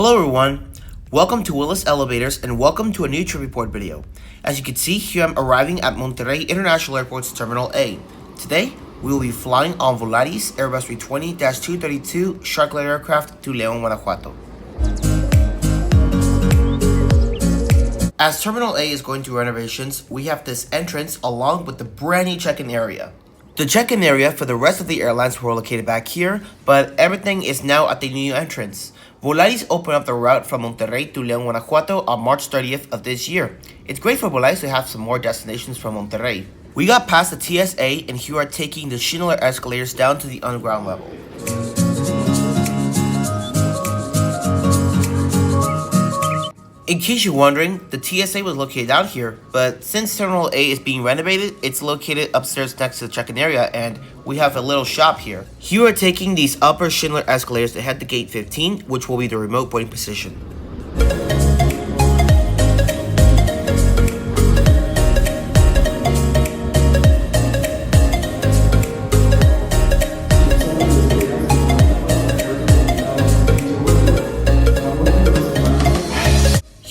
Hello everyone, welcome to Willis Elevators and welcome to a new trip report video. As you can see, here I'm arriving at Monterrey International Airport's Terminal A. Today, we will be flying on Volaris Airbus A320-232 Sharklet aircraft to León, Guanajuato. As Terminal A is going through renovations, we have this entrance along with the brand new check-in area. The check-in area for the rest of the airlines were located back here, but everything is now at the new entrance. Volaris opened up the route from Monterrey to León, Guanajuato on March 30th of this year. It's great for Volaris to have some more destinations from Monterrey. We got past the TSA and here are taking the Schindler escalators down to the underground level. In case you're wondering, the TSA was located down here, but since Terminal A is being renovated, it's located upstairs next to the check-in area, and we have a little shop here. Here are taking these upper Schindler escalators to head to Gate 15, which will be the remote boarding position.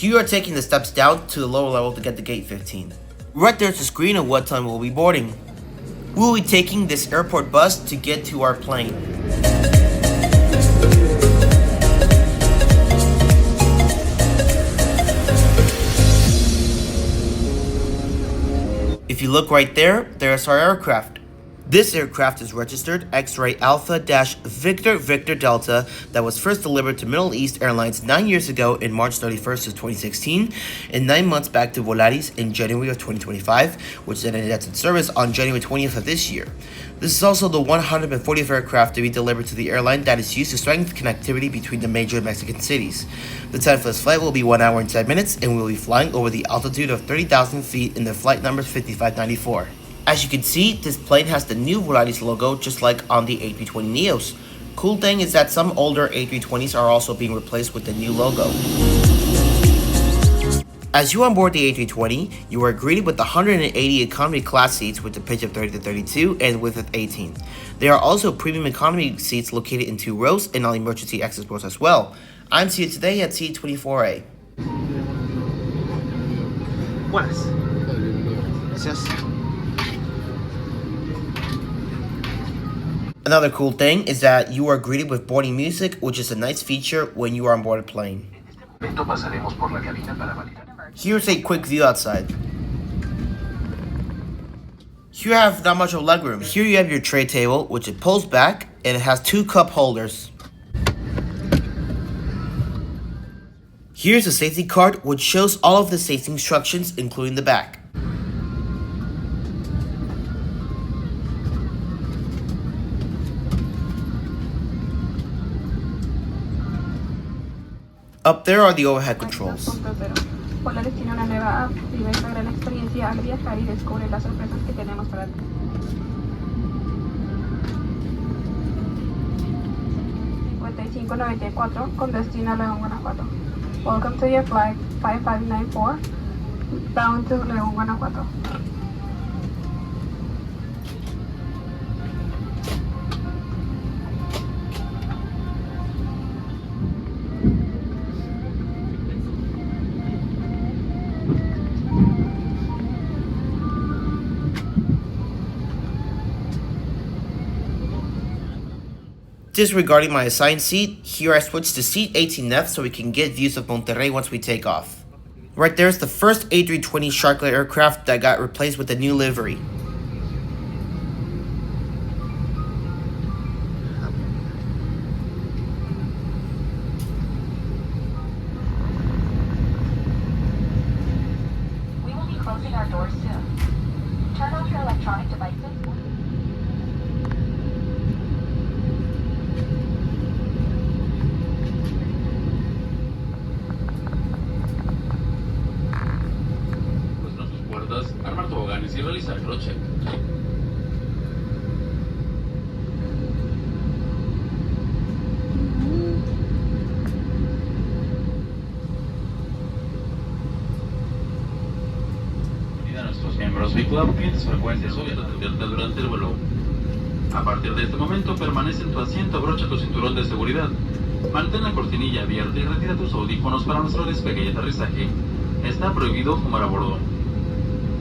You are taking the steps down to the lower level to get to Gate 15. Right there's a screen of what time we'll be boarding. We'll be taking this airport bus to get to our plane. If you look right there, there's our aircraft. This aircraft is registered X-Ray Alpha-Victor Victor Delta that was first delivered to Middle East Airlines 9 years ago in March 31st of 2016 and 9 months back to Volaris in January of 2025, which then ended its service on January 20th of this year. This is also the 140th aircraft to be delivered to the airline that is used to strengthen connectivity between the major Mexican cities. The time for this flight will be 1 hour and 10 minutes and we will be flying over the altitude of 30,000 feet in the flight number 5594. As you can see, this plane has the new Volaris logo just like on the A320neos. Cool thing is that some older A320s are also being replaced with the new logo. As you onboard the A320, you are greeted with the 180 economy class seats with the pitch of 30 to 32 and width of 18. There are also premium economy seats located in 2 rows and on emergency exit rows as well. I'm seated today at seat 24A. Buenas. Gracias. Another cool thing is that you are greeted with boarding music, which is a nice feature when you are on board a plane. Here's a quick view outside. Here you have not much of legroom. Here you have your tray table, which it pulls back, and it has 2 cup holders. Here's a safety card, which shows all of the safety instructions, including the back. Up there are the overhead controls. Volaris tiene una nueva app, vive esta gran experiencia al viajar y descubre las sorpresas que tenemos para ti. 5594 con destino a León, Guanajuato. Welcome to your flight 5594 bound to León, Guanajuato. Disregarding my assigned seat, here I switched to seat 18F so we can get views of Monterrey once we take off. Right there is the first A320 Sharklet aircraft that got replaced with a new livery. We will be closing our doors soon. Turn off your electronic devices. Armar toboganes y realizar crosscheck. Pide a nuestros miembros B-Club clientes frecuentes hoy atenderte durante el vuelo. A partir de este momento, permanece en tu asiento, abrocha tu cinturón de seguridad. Mantén la cortinilla abierta y retira tus audífonos para nuestro despegue y aterrizaje. Está prohibido fumar a bordo.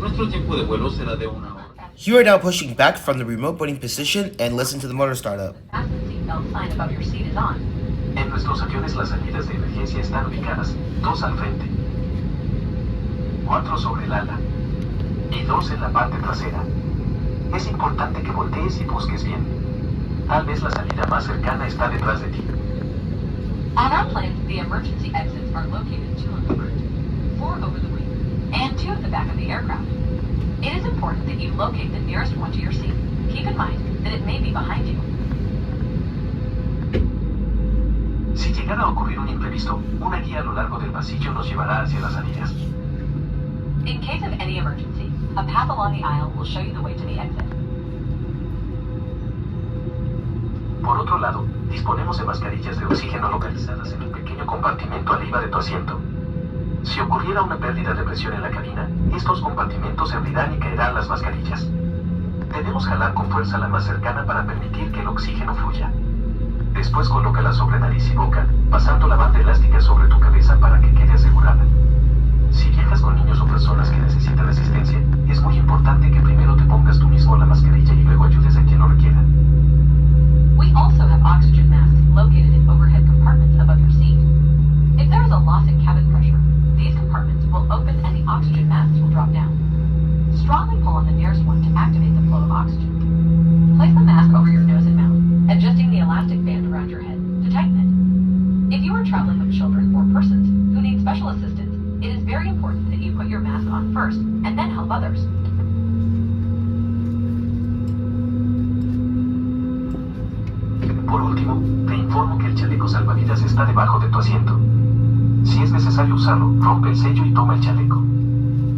Nuestro tiempo de vuelo será de 1 hora. You are now pushing back from the remote boarding position and listen to the motor startup. En nuestros aviones las salidas de emergencia están ubicadas 2 al frente, 4 sobre el ala y 2 en la parte trasera. Es importante que voltees y busques bien. Tal vez la salida más cercana está detrás de ti. On our planes, the emergency exits are located 2 on the front, 4 over the wing, and 2 at the back of the aircraft. It is important that you locate the nearest one to your seat. Keep in mind that it may be behind you. Si llegara a ocurrir un imprevisto, una guía a lo largo del pasillo nos llevará hacia las salidas. In case of any emergency, a path along the aisle will show you the way to the exit. Por otro lado, disponemos de mascarillas de oxígeno localizadas en un pequeño compartimento arriba de tu asiento. Si ocurriera una pérdida de presión en la cabina, estos compartimentos se abrirán y caerán las mascarillas. Debemos jalar con fuerza la más cercana para permitir que el oxígeno fluya. Después colócala sobre nariz y boca, pasando la banda elástica sobre tu cabeza para que quede asegurada. Si viajas con niños o personas que necesitan asistencia, es muy importante que primero te pongas tú mismo la mascarilla y luego ayudes a quien lo requiera. We also have oxygen masks located in overhead compartments above your seat. If there is a loss in cabin pressure, these compartments will open and the oxygen masks will drop down. Strongly pull on the nearest one to activate the flow of oxygen. Place the mask over your nose and mouth, adjusting the elastic band around your head to tighten it. If you are traveling with children or persons who need special assistance, it is very important that you put your mask on first and then help others. Por último, te informo que el chaleco salvavidas está debajo de tu asiento. Si es necesario usarlo, rompe el sello y toma el chaleco.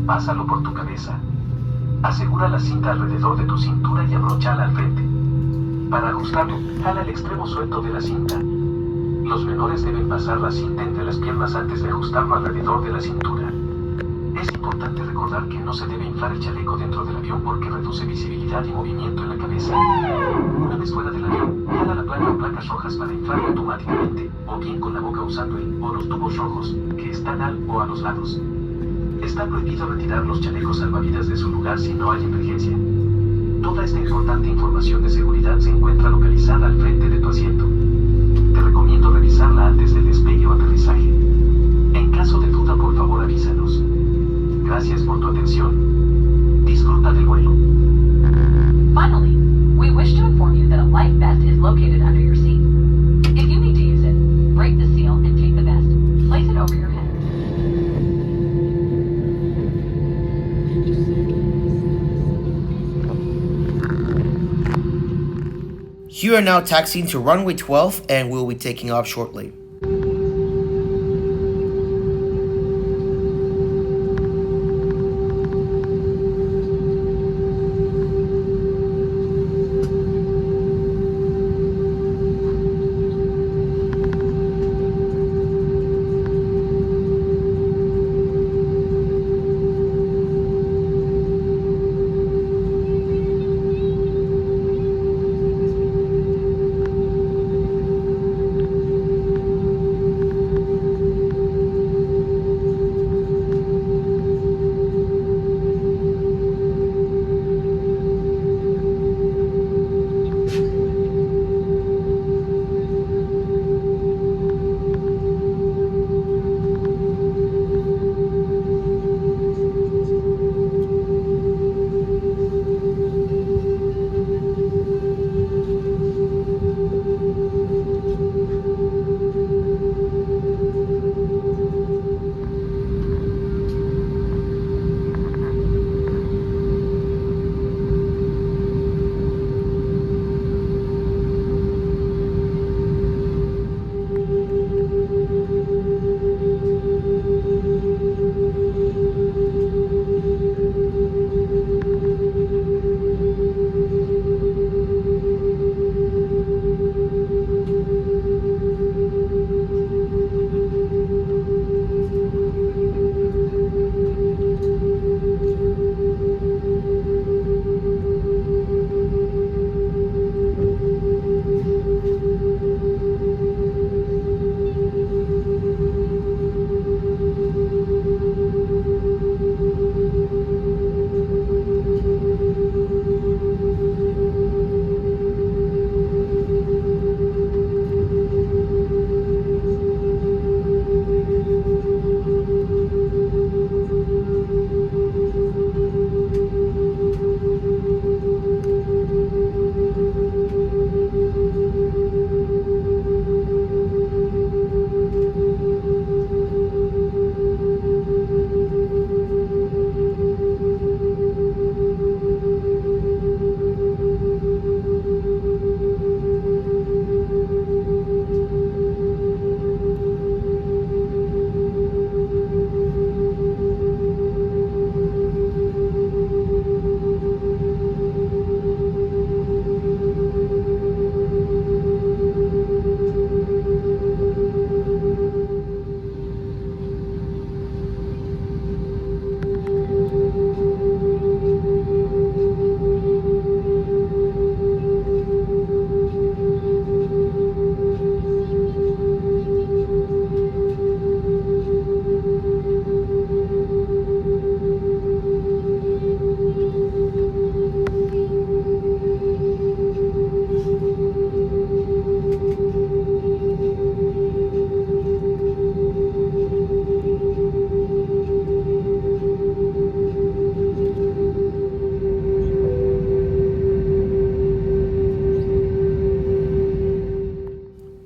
Pásalo por tu cabeza. Asegura la cinta alrededor de tu cintura y abróchala al frente. Para ajustarlo, jala el extremo suelto de la cinta. Los menores deben pasar la cinta entre las piernas antes de ajustarlo alrededor de la cintura. Es importante recordar que no se debe inflar el chaleco dentro del avión porque reduce visibilidad y movimiento en la cabeza. Una vez fuera del avión, jala la placa o placas rojas para inflarlo automáticamente, o bien con la boca usando el o los tubos rojos, que están al o a los lados. Está prohibido retirar los chalecos salvavidas de su lugar si no hay emergencia. Toda esta importante información de seguridad se encuentra localizada al frente de tu asiento. Te recomiendo revisarla antes del despegue o aterrizaje. En caso de duda, por favor avísanos. Gracias por tu atención. Disfruta del vuelo. Finally, we wish to inform you that a life vest is located under your seat. If you need to use it, break the seal and take the vest. Place it over your head. You are now taxiing to runway 12 and we'll be taking off shortly.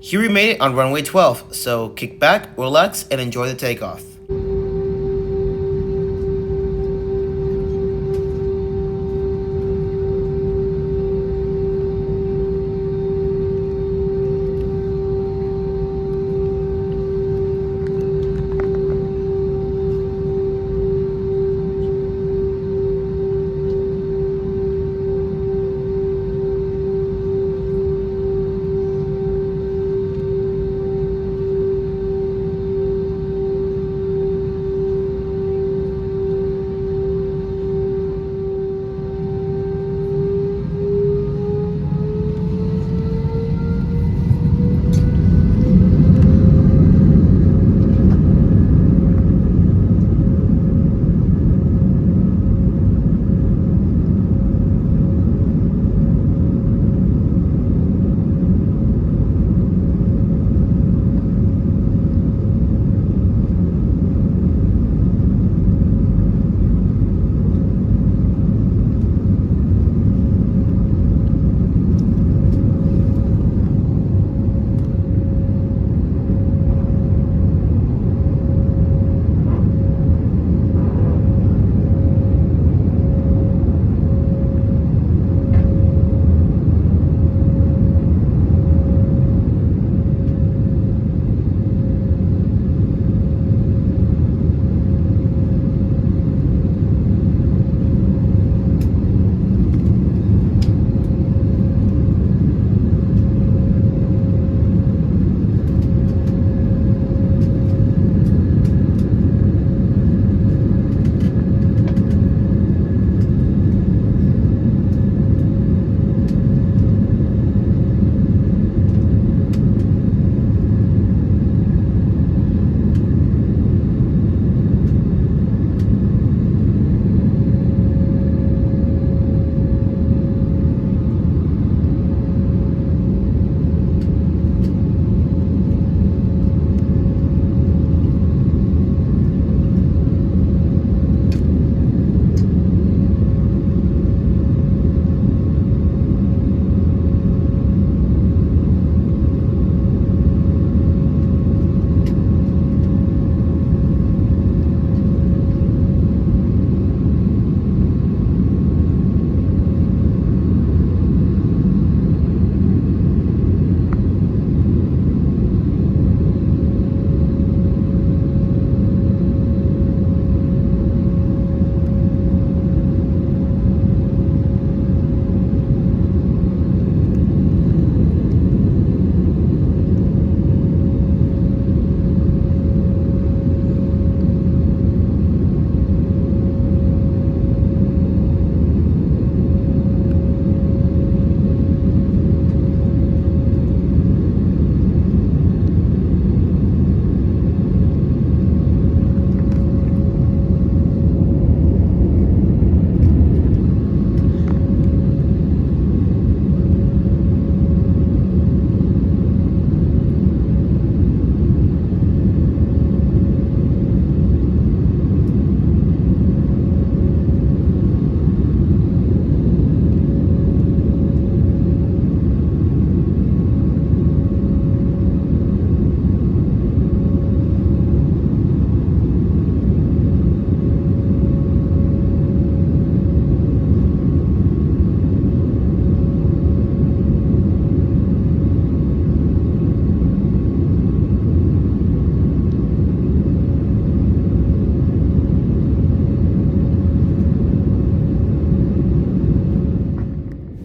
Here we made it on runway 12, so kick back, relax, and enjoy the takeoff.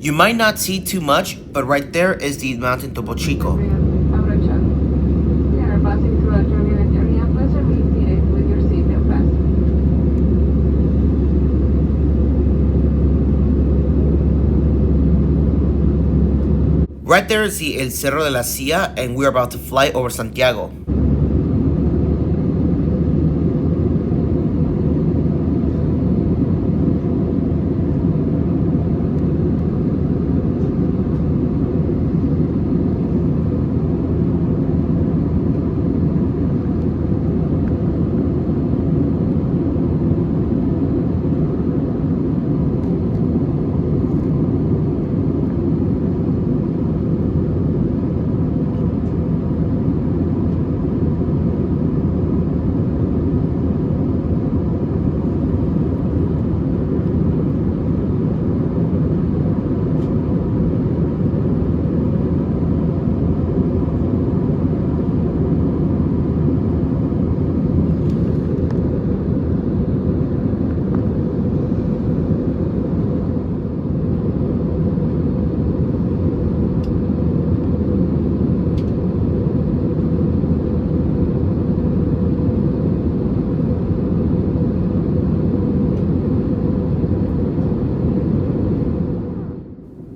You might not see too much, but right there is the mountain Topo Chico. We are passing through a turbulent area. Please remain seated with your seatbelt fastened. Right there is the El Cerro de la Silla, and we're about to fly over Santiago.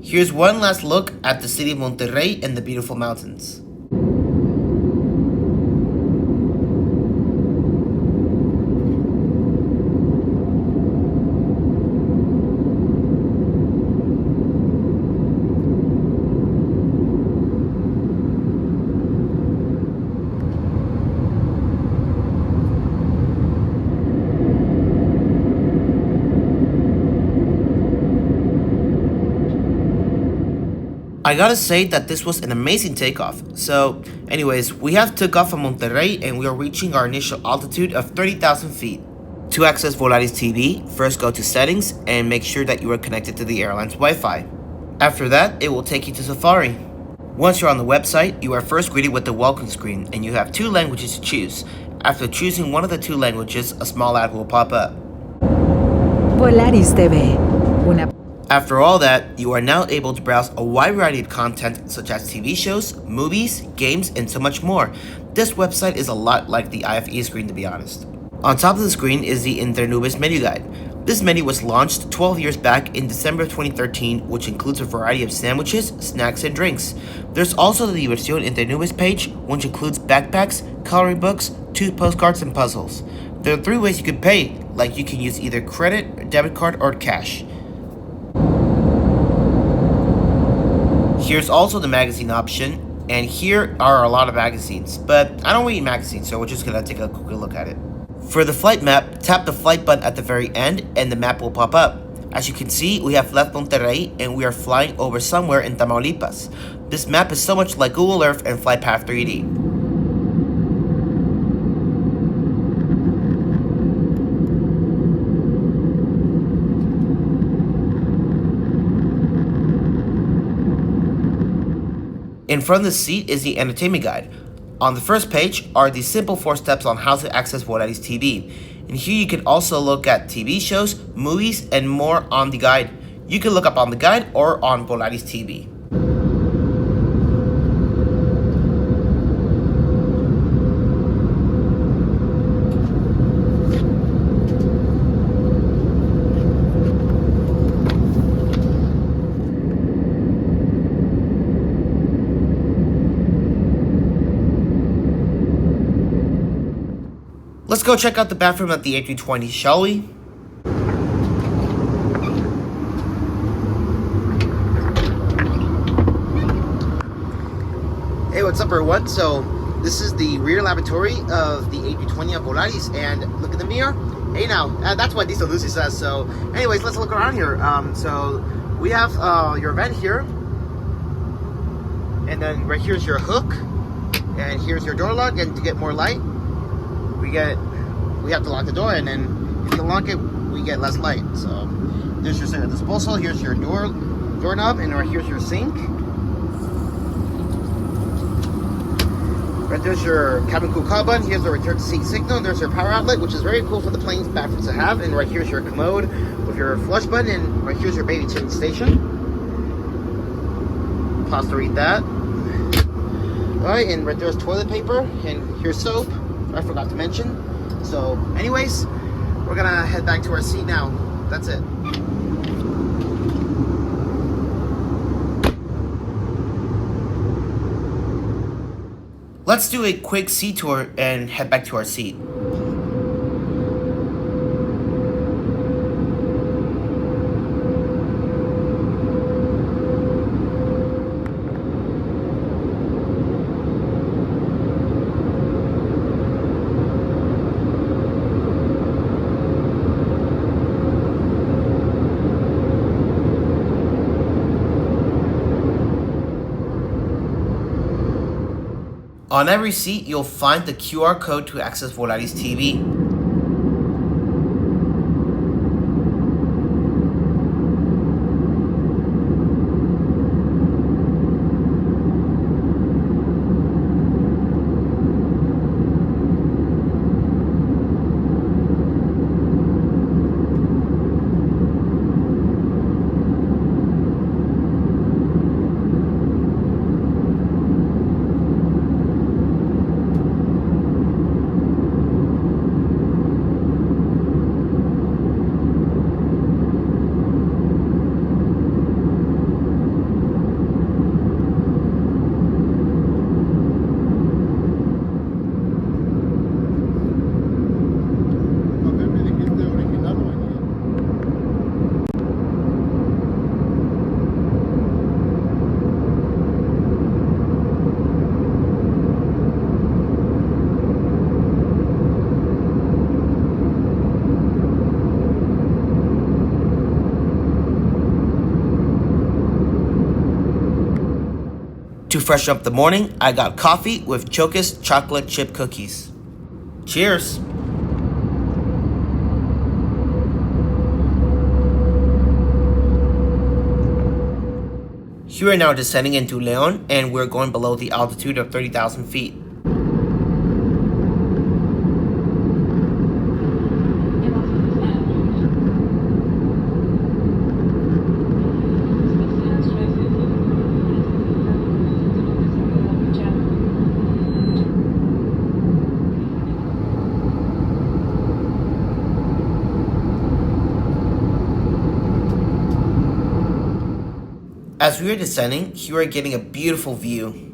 Here's one last look at the city of Monterrey and the beautiful mountains. I gotta say that this was an amazing takeoff. So anyways, we have took off from Monterrey and we are reaching our initial altitude of 30,000 feet. To access Volaris TV, first go to settings and make sure that you are connected to the airline's Wi-Fi. After that, it will take you to Safari. Once you're on the website, you are first greeted with the welcome screen and you have 2 languages to choose. After choosing one of the 2 languages, a small ad will pop up. Volaris TV. After all that, you are now able to browse a wide variety of content such as TV shows, movies, games, and so much more. This website is a lot like the IFE screen, to be honest. On top of the screen is the Entre Nubes menu guide. This menu was launched 12 years back in December of 2013, which includes a variety of sandwiches, snacks, and drinks. There's also the Diversión Entre Nubes page, which includes backpacks, coloring books, 2 postcards, and puzzles. There are 3 ways you could pay, like you can use either credit, debit card, or cash. Here's also the magazine option, and here are a lot of magazines, but I don't read magazines, so we're just gonna take a quick look at it. For the flight map, tap the flight button at the very end and the map will pop up. As you can see, we have left Monterrey and we are flying over somewhere in Tamaulipas. This map is so much like Google Earth and FlightPath 3D. In front of the seat is the entertainment guide. On the first page are the simple 4 steps on how to access Volaris TV. And here you can also look at TV shows, movies, and more on the guide. You can look up on the guide or on Volaris TV. Let's go check out the bathroom at the A320, shall we? Hey, what's up everyone? So, this is the rear lavatory of the A320 of Volaris, and look at the mirror. Hey now, that's what Diesel Lucy says. So, anyways, let's look around here. So, we have your vent here, and then right here's your hook, and here's your door lock, and to get more light, we have to lock the door, and then if you lock it, we get less light. So there's your center disposal, here's your doorknob, and right here's your sink. Right there's your cabin cool call button, here's the return to seat signal, and there's your power outlet, which is very cool for the plane's bathrooms to have. And right here's your commode with your flush button, and right here's your baby change station. Pause to read that. Alright, and right there's toilet paper, and here's soap. I forgot to mention. So anyways, we're gonna head back to our seat now. That's it. Let's do a quick seat tour and head back to our seat. On every seat, you'll find the QR code to access Volaris TV. To freshen up the morning, I got coffee with Chocus chocolate chip cookies. Cheers! You are now descending into León, and we're going below the altitude of 30,000 feet. As we are descending, you are getting a beautiful view.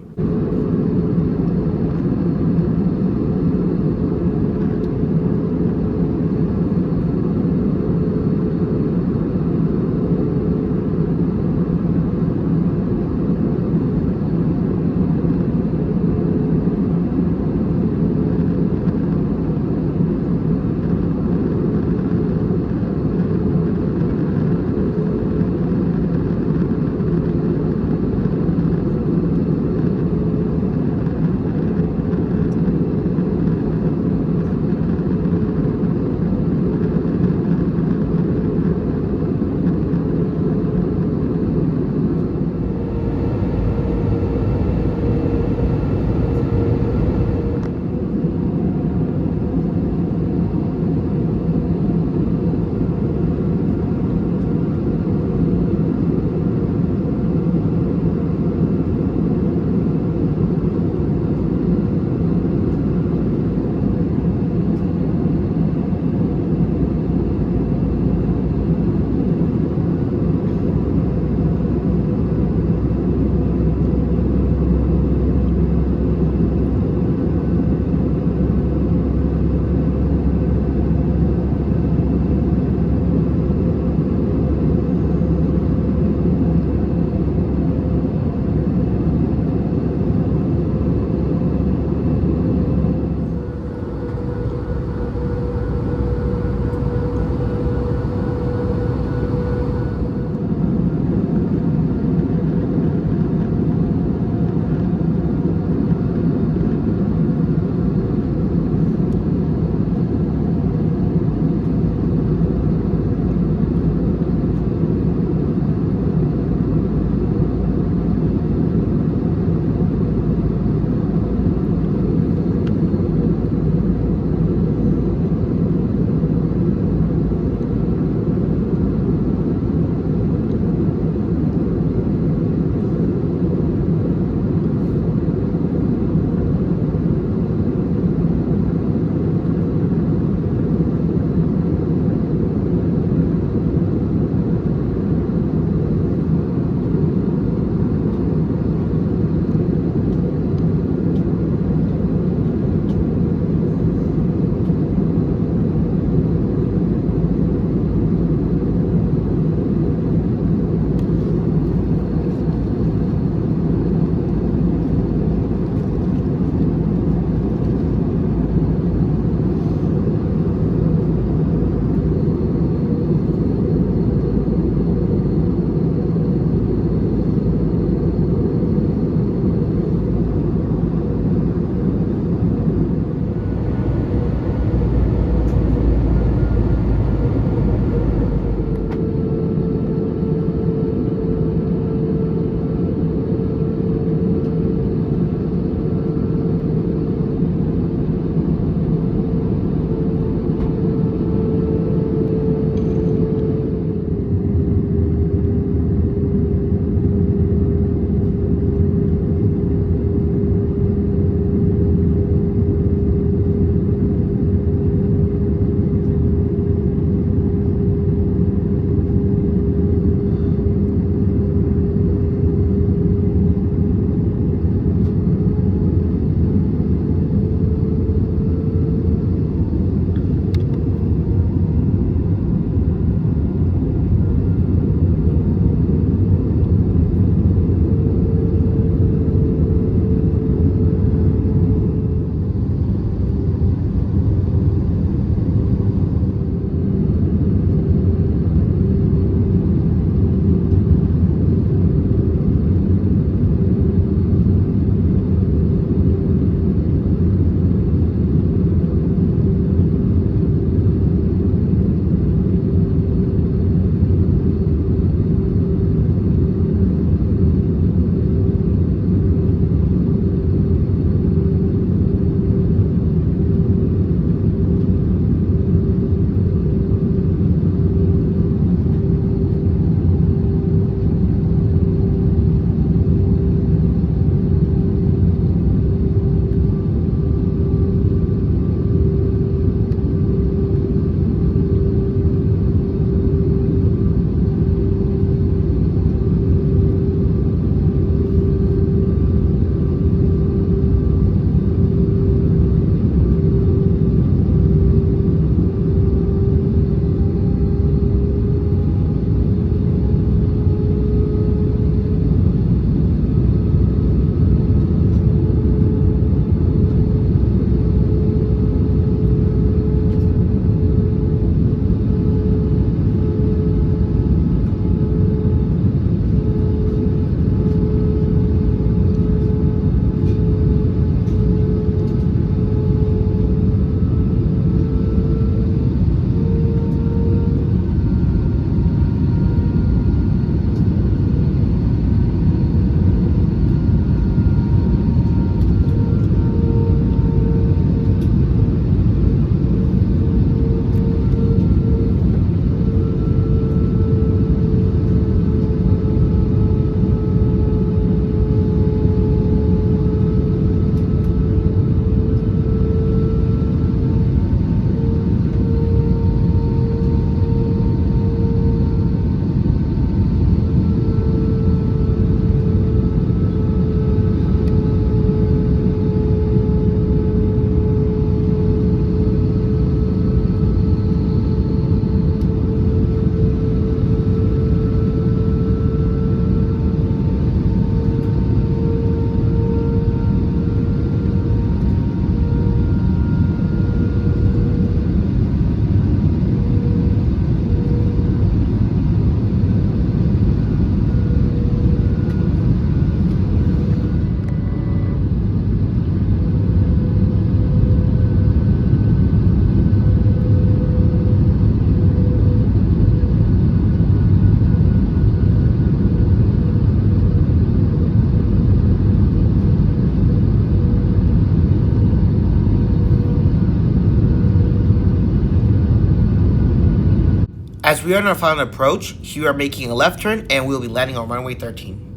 As we are on our final approach, you are making a left turn and we'll be landing on runway 13.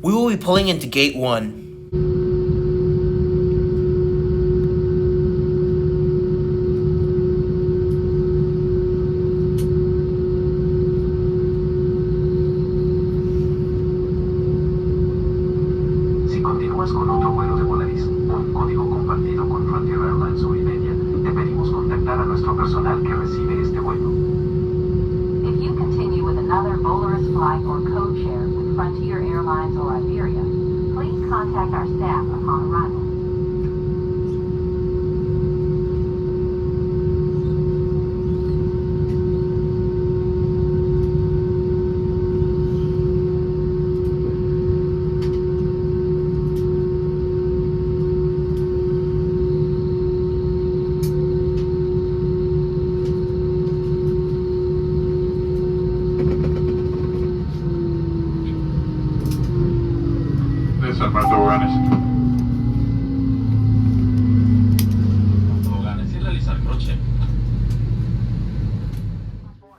We will be pulling into Gate 1. Si continúas con otro vuelo de Volaris o un código compartido con Frontier Airlines o Iberia, te pedimos contactar a nuestro personal que recibe este vuelo. If you continue with another Volaris flight or code share with Frontier Airlines or Iberia, please contact our staff upon arrival.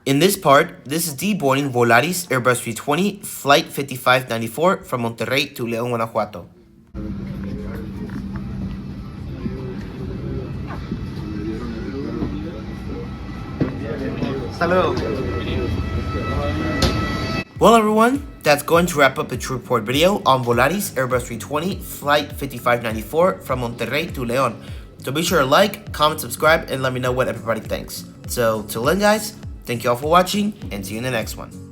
In this part, this is deboarding Volaris Airbus A320 Flight 5594 from Monterrey to León, Guanajuato. Saludos. Well everyone, that's going to wrap up the trip report video on Volaris Airbus A320 Flight 5594 from Monterrey to León. So be sure to like, comment, subscribe, and let me know what everybody thinks. So till then guys, thank you all for watching, and see you in the next one.